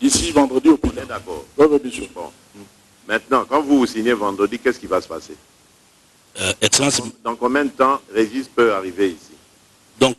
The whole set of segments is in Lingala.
D'ici vendredi au plus tard. D'accord. Oui, bien sûr. Bon. Maintenant, quand vous signez vendredi, qu'est-ce qui va se passer? Excellence. Dans combien de temps Régis peut arriver ici? Donc,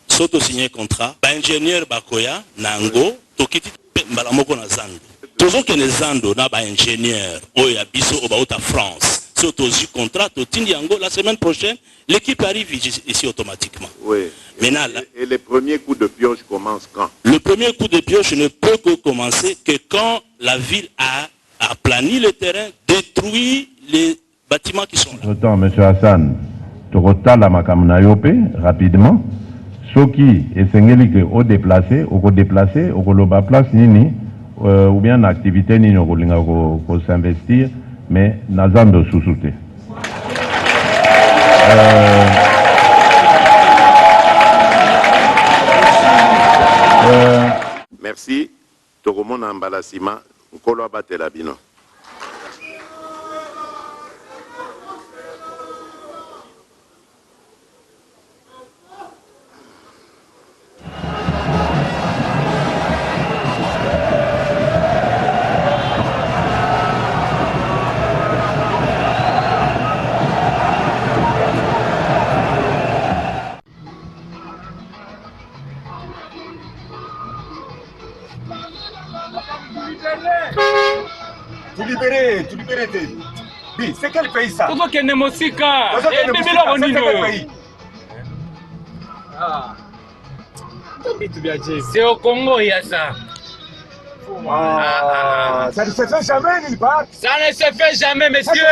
soto signé contrat, ingénieur Bakoya, Nango, Tokiti Mbalamoko na Zando. Tozo que les Zando na ba ingénieur, Oya Biso Obaouta France. Soto contrat, Totindi Yango, la semaine prochaine, l'équipe arrive ici automatiquement. Oui. Maintenant, et les premiers coups de pioche commencent quand? Le premier coup de pioche ne peut que commencer que quand la ville a aplani le terrain, détruit les bâtiments qui sont là. Autant, M. Hassan, Tokotala Makamnayope, rapidement. Soki et Sengelike au déplacé, au koloba place nini, ou bien activité nini au s'investir, mais Nazando sous-souté. Merci. Tokomon Ambalasima, Nkolo Batelabino. Tu libéré. C'est quel pays ça? C'est au Congo, il y a ça. Ça ne se fait jamais nulle part. Ça ne se fait jamais, monsieur.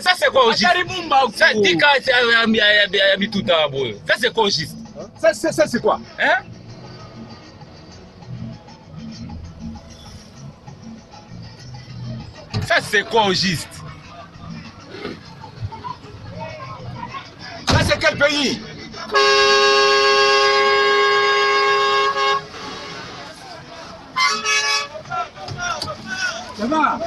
Ça c'est quoi au juste? Ça dit que ça c'est quoi au juste? Ça c'est quoi? Hein? Ça c'est quoi au juste? Ça c'est quel pays? Ça va?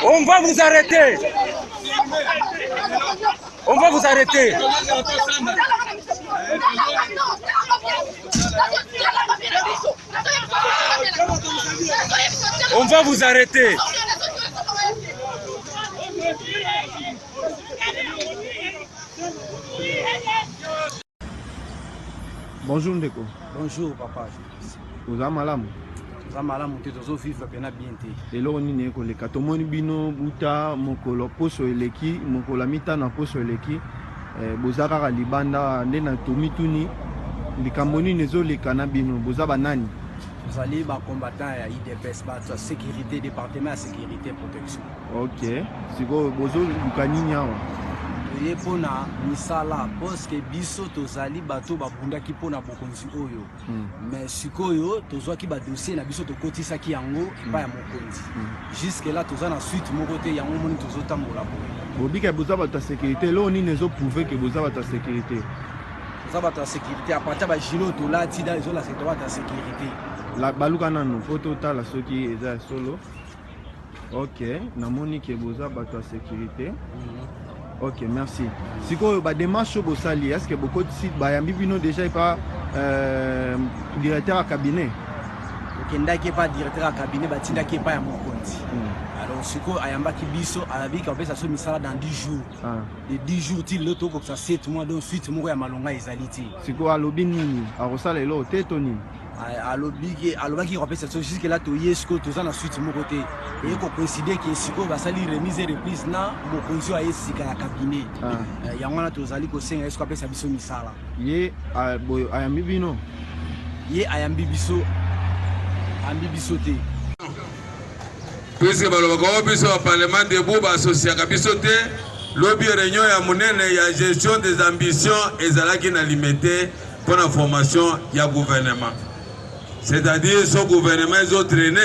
On va vous arrêter. On va vous arrêter. On va vous arrêter. Bonjour Ndeko. Bonjour papa. Vous avez malamu? Vous avez malamu, tu es vivre bien bien. Et là on est ko le katomoni bino buta mokolo poso eleki mokola mita na poso eleki bozaka ka libanda nde na tomituni likamoni nezo lekana bino bozaba nani? Vous allez ba combattant ya IDPS ba sécurité département de sécurité protection. OK. Siko bozo lukani nyawa. Pona misala parce que biso tozali bato babundaki pona bokonzi oyo mais sikoyo tozwaki ba dossier na biso tokotisa ki yango pa ya mokonzi jusque là tozana suite moko te yango moni tozotambola boye bobika bozaba ta sécurité lo ni nezo prouver que bozaba ta sécurité sécurité à partir ba jilo to la tida izo la secteur ta sécurité la baluka nanu photo ta la soki eza solo. OK, namoni ke bozaba ta sécurité. OK, merci. Si vous avez des démarches au Sali, est-ce que beaucoup de sites, Bayambibino déjà pas directeur à cabinet? Ok, n'est pas directeur à cabinet, Batinda qui est pas à mon compte. Alors, ce qu'on a yamba qui biso, à la vie qu'on fait ça sur Misala dans 10 jours. Les 10 jours, il l'auto comme ça 7 mois, donc suite, moi, à Malonga, Isaliti. Si vous avez l'obini, à Rosal et l'autre, Tétoni. À l'obli qui rappelle cette chose, jusque là, tu y es, ce que tu as dans suite, mon côté. Et qu'on considère que si on va salir remise et reprise, là, mon conseil est si qu'à cabinet. Il y a un autre allé au sein, est-ce qu'on appelle ça biso Misala? Yé, à Yambibino. Yé, à Yambibiso. Ambibisoté. Puisque le Parlement debout va associer à Kabisoté, lobby réunion ya monene ya gestion des ambitions et zalaki na limité pour la formation ya gouvernement. C'est-à-dire ce gouvernement ils ont traîné,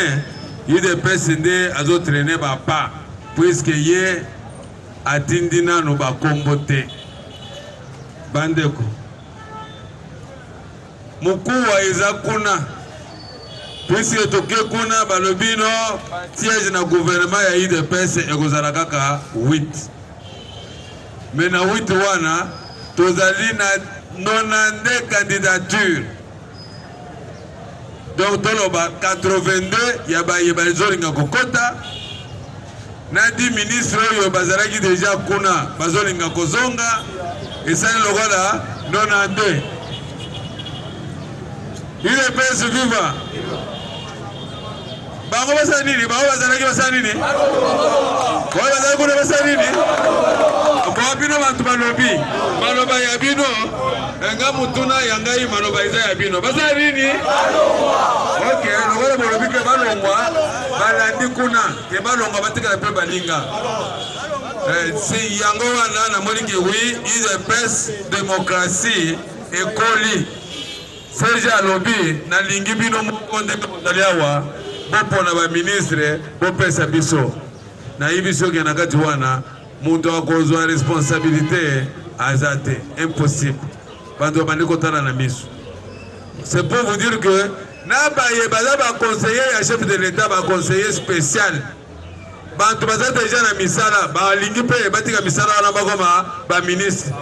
il des PSD ils ont traîné pas puisque yé atindina no ba kombote. bandeko mukuwa eza kuna puisque toke kuna balobino siège na gouvernement ya UDPS ekozala kaka 8 mais na 8 wana tozali na 92 candidature donc toloba 82 ya bayeba ezolinga kokota na 10 ministre oyo bazalaki deja kuna bazolinga kozonga esali lokola 92 UDPS viva bango basala nini bango bazalaki basala nini oyo bazali kuna basala nini mpo bino bantu balobi maloba ya bino nga mutuna ya ngai maloba eza ya bino basala nini ok lokola balobi ke balongwa balandi kuna ke balongwa batikala mpe baninga si yango wana namoni ke wi UDPS démocratie ekoli Serge alobi na lingi bino moko ndenge bozali awa bopona baministre bopesa biso nayibi soki na kati wana moto akozwa responsabilité aza te impossible bantu babandi kotala na miso. C'est pour vous dire que na baye baza baconseiller ya chef de l'état baconseiller spécial bantu baza deja na misala balingi mpe batika misala wana bakoma baministre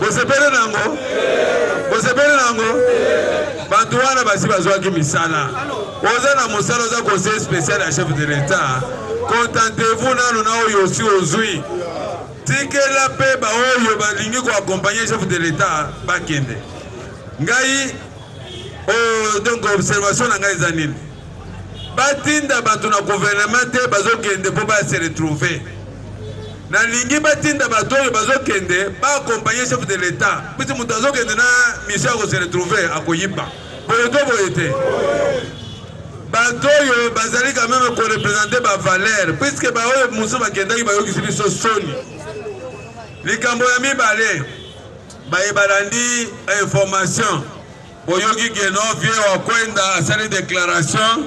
bosepele nango bantu wana basi bazwaki misala oza na mosala oza conseiller spécial ya chef de l'état contentez-vous nano na oyo osi ozwi tikela mpe baoyo balingi koaccompagner chef de l'état bakende ngai donc observation na ngai eza nini batinda bato na gouvernement te bazokende mpo base retrouver nalingi batinda bato oyo bazokende baaccompagner chef de l'état pisi moto azokende na mission ya kose retrouver akoyiba boye to boye te bato oyo bazali quand même korepresente bavaleur puisque baoyo mosusu bakendaki bayokisi biso soni likambo ya mibale baye balandi information boyoki keno vie wakwenda asali déclaration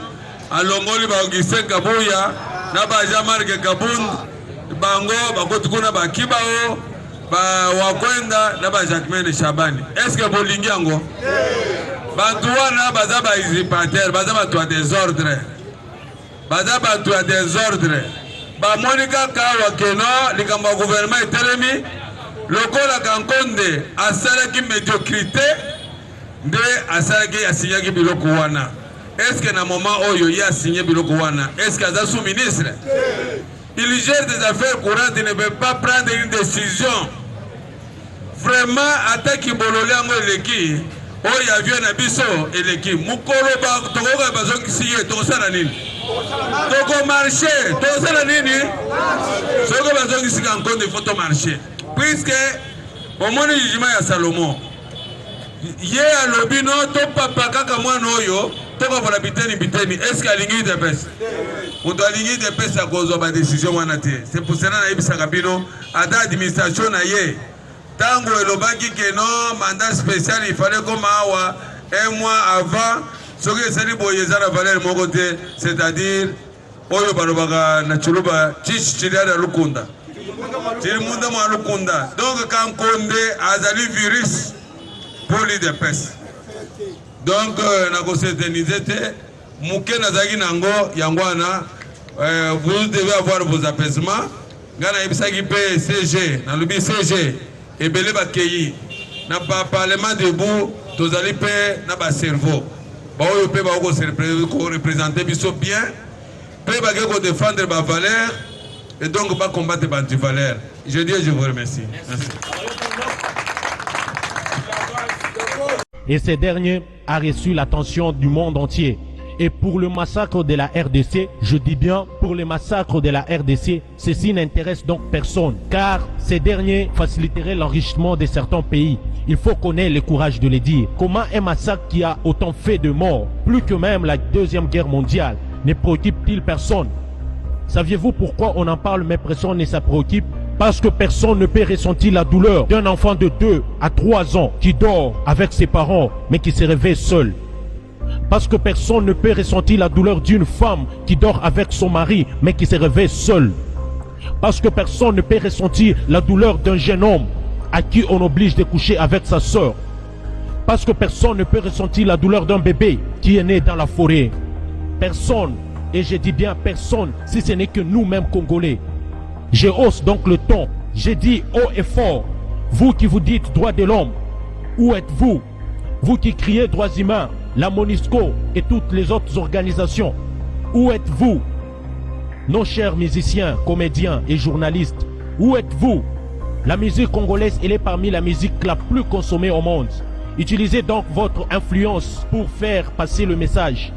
alongoli ba Augustin Kabuya na ba Jean-Marc Kabund bango bakoti kuna bakibao ba wakwenda na ba Jacquemaine Shabani. Est-ce que bolingi yango bantu wana baza ba usurpateur baza ba toi désordre ba Monica Kawa keno likambo gouvernement etelemi lokola Kankonde asalaki médiocrité nde asalaki asinyaki biloko wana. Est-ce que na moment oyo ya signé biloko wana est-ce que aza sous-ministre? Il gère des affaires courantes, il ne peut pas prendre une décision. Vraiment, attaque bololé yango eleki oyo avion na biso eleki mukolo ba tokoka bazongi siye tokosala nini? Toko marché tokosala nini? Soko bazongi sika Nkonde faut marché puisque omoni jugement ya Salomon ye alobi no to papa kaka mwana oyo toko para biteni est-ce que alingi de pesa moto alingi de pesa kozwa ba décision wana te. C'est pour cela na yebisaka bino ada administration na ye tango elobaki ke no mandat spécial il fallait comme awa un mois avant soki esali boye eza na valeur moko te, c'est-à-dire oyo balobaka na chuluba chichiliada lukunda chilimunda mwa lukunda. Donc Kankonde azali virus pour l'UDPS. Donc nakosétenize te muke nazaki nango yangwana vous devez avoir vos apaisements. Ngana ebisaki pe CG na lubi CG ebele bakeyi na parlement debout tozali pe na ba cerveau ba oyo pe ba ko représenter biso bien pe ba ko défendre ba valeur et donc ba combattre ba anti-valeur. Je dis je vous remercie. Merci. Et ce dernier a reçu l'attention du monde entier. Et pour le massacre de la RDC, je dis bien pour le massacre de la RDC, ceci n'intéresse donc personne, car ces derniers faciliteraient l'enrichissement de certains pays. Il faut connaître le courage de le dire. Comment un massacre qui a autant fait de morts, plus que même la Deuxième Guerre mondiale, ne préoccupe-t-il personne? Saviez-vous pourquoi on en parle mais personne ne s'en préoccupe? Parce que personne ne peut ressentir la douleur d'un enfant de 2 à 3 ans qui dort avec ses parents mais qui se réveille seul. Parce que personne ne peut ressentir la douleur d'une femme qui dort avec son mari mais qui se réveille seul. Parce que personne ne peut ressentir la douleur d'un jeune homme à qui on oblige de coucher avec sa sœur. Parce que personne ne peut ressentir la douleur d'un bébé qui est né dans la forêt. Personne, et je dis bien personne, si ce n'est que nous-mêmes Congolais. Je hausse donc le ton, j'ai dit haut et fort, vous qui vous dites droits de l'homme, où êtes-vous? Vous qui criez droits humains, la MONUSCO et toutes les autres organisations, où êtes-vous? Nos chers musiciens, comédiens et journalistes, où êtes-vous? La musique congolaise, elle est parmi la musique la plus consommée au monde. Utilisez donc votre influence pour faire passer le message.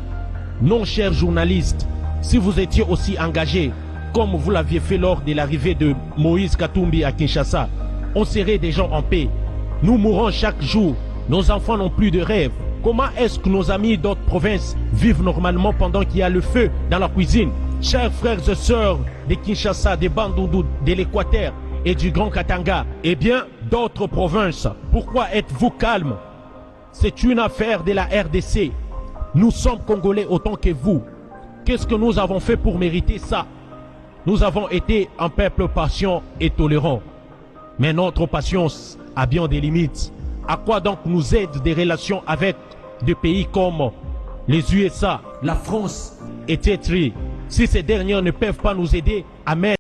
Non, chers journalistes, si vous étiez aussi engagés, comme vous l'aviez fait lors de l'arrivée de Moïse Katumbi à Kinshasa, on serait des gens en paix. Nous mourons chaque jour, nos enfants n'ont plus de rêves. Comment est-ce que nos amis d'autres provinces vivent normalement pendant qu'il y a le feu dans la cuisine? Chers frères et sœurs de Kinshasa, de Bandundu, de l'Équateur et du Grand Katanga, et bien d'autres provinces, pourquoi êtes-vous calmes? C'est une affaire de la RDC. Nous sommes Congolais autant que vous. Qu'est-ce que nous avons fait pour mériter ça? Nous avons été un peuple patient et tolérant. Mais notre patience a bien des limites. À quoi donc nous aident des relations avec des pays comme les USA, la France et Tetri, si ces derniers ne peuvent pas nous aider à mettre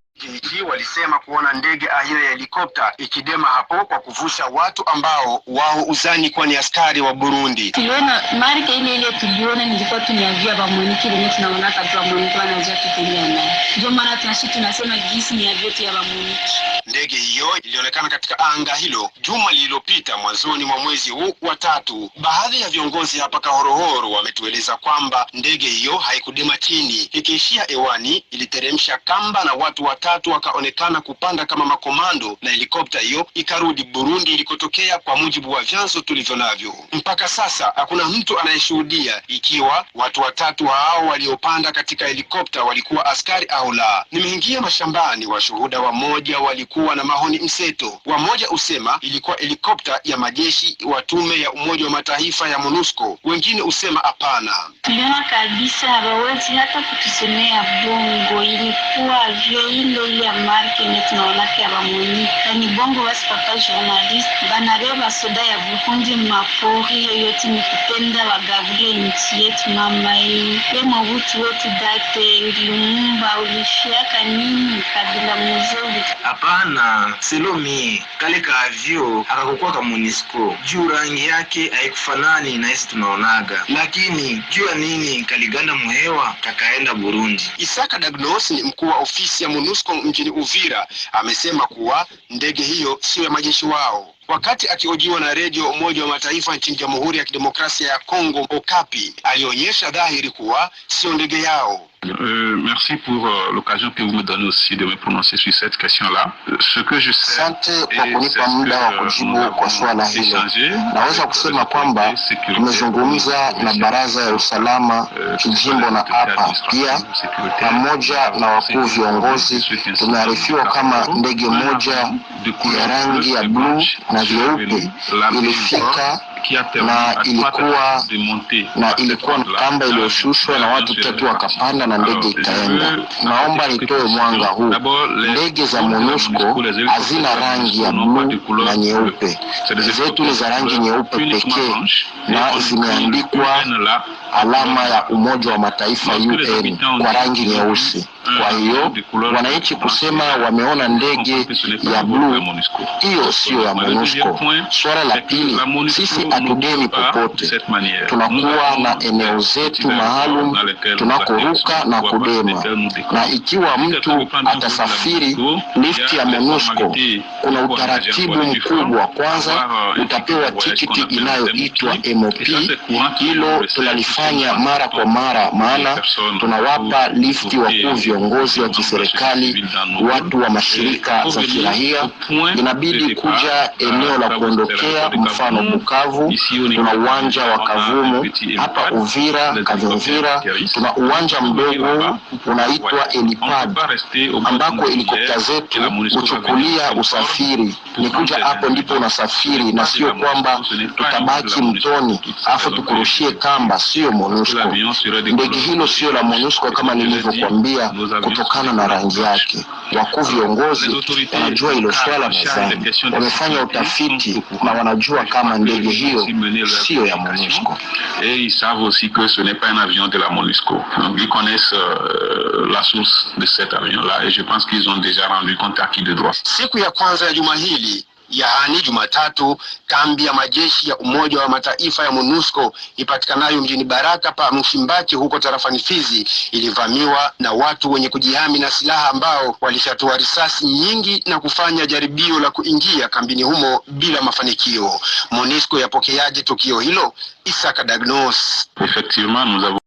walisema kuona ndege aina ya helikopta ikidema hapo kwa kuvusha watu ambao wao uzani kwa ni askari wa Burundi. Tuliona marika ile tuliona nilikuwa tumeavia ba moniki wenye tunaona hata moniki wanaanza kukimbia naye. Ndio maana tunasema gisi ni avio ya ba moniki. Ndege hiyo ilionekana katika anga hilo juma lililopita mwanzoni mwa mwezi huu wa 3. Baadhi ya viongozi hapa Kahorohoro wametueleza kwamba ndege hiyo haikudema chini, ikiishia hewani iliteremsha kamba na watu 3 wakaonekana kupanda kama makomando na helikopta hiyo ikarudi Burundi ilikotokea, kwa mujibu wa vyanzo tulivyo navyo. Mpaka sasa hakuna mtu anayeshuhudia ikiwa watu 3 hao waliopanda katika helikopta walikuwa askari au la. Nimeingia mashambani, washuhuda wamoja walikuwa na maoni mseto. Wamoja usema ilikuwa helikopta ya majeshi wa tume ya Umoja wa Mataifa ya MONUSCO, wengine usema hapana. Tuliona kabisa hawawezi hata kutusemea bongo, ilikuwa avio hilo ya marke yenye tunaona kia ba moniki. Ni bongo wasi papa journalist banareba soda ya Burundi mapori yote ni kupenda wagavulie nchi yetu mama hii. Yema wutu wetu date Lumumba ulishiaka nini kabila mzuri? Hapana, selomi kale ka avio akakokuwa ka MONUSCO. Juu rangi yake haikufanani na sisi tunaonaga. Lakini juu ya nini kaliganda muhewa kakaenda Burundi? Isaka Dagnos ni mkuu wa ofisi ya MONUSCO mjini Uvira amesema kuwa ndege hiyo sio ya majeshi wao. Wakati akihojiwa na redio Umoja wa Mataifa nchini Jamhuri ya Kidemokrasia ya Kongo Okapi, alionyesha dhahiri kuwa sio ndege yao. Merci pour l'occasion que vous me donnez aussi de me prononcer sur cette question-là. Ce que je sais, kwa kunipa muda wa kujibu kwa swala hilo. Naweza kusema kwamba tumezungumza na baraza ya usalama kijimbo na hapa pia pamoja na wakuu viongozi. Tumearifiwa kama ndege moja ya rangi ya blue na vyeupe ilifika na ilikuwa kamba iliyoshushwa na watu 3 wakapanda na ndege ikaenda. Naomba nitoe mwanga huu. Ndege za MONUSCO hazina rangi ya blue na nyeupe. Zetu ni za rangi nyeupe pekee na zimeandikwa alama ya Umoja wa Mataifa UN kwa rangi nyeusi. Kwa hiyo wananchi kusema wameona ndege ya blue, hiyo sio ya MONUSCO. Swala la pili, sisi hatudemi popote. Tunakuwa na eneo zetu maalum tunakoruka na kudema. Na ikiwa mtu atasafiri lift ya MONUSCO, kuna utaratibu mkubwa. Kwanza utapewa tikiti inayoitwa MOP. Hilo tunalifanya mara kwa mara, maana tunawapa lifti wakuu viongozi wa kiserikali, watu wa mashirika za kiraia. Inabidi kuja eneo la kuondokea, mfano Bukavu tuna uwanja wa Kavumu, hapa Uvira Kavimvira tuna uwanja mdogo unaitwa helipad ambako helikopta zetu huchukulia usafiri. Ni kuja hapo ndipo unasafiri, na sio kwamba tutabaki mtoni afu tukurushie kamba. Sio MONUSCO. Ndege hilo sio la MONUSCO kama nilivyokuambia, kutokana na rangi yake. Wakuu viongozi wanajua hilo swala mezani, wamefanya utafiti na wanajua kama ndege hiyo sio ya MONUSCO. Et ils savent aussi que ce n'est pas un avion de la MONUSCO. Donc ils connaissent la source de cet avion-là et je pense qu'ils ont déjà rendu compte à qui de droit. Siku ya kwanza ya juma hili, yaani Jumatatu, kambi ya majeshi ya Umoja wa Mataifa ya MONUSCO ipatikanayo mjini Baraka pa Mshimbachi huko tarafani Fizi ilivamiwa na watu wenye kujihami na silaha ambao walishatoa risasi nyingi na kufanya jaribio la kuingia kambini humo bila mafanikio. MONUSCO yapokeaje tukio hilo? Isaka Dagnos. Effectivement, nous avons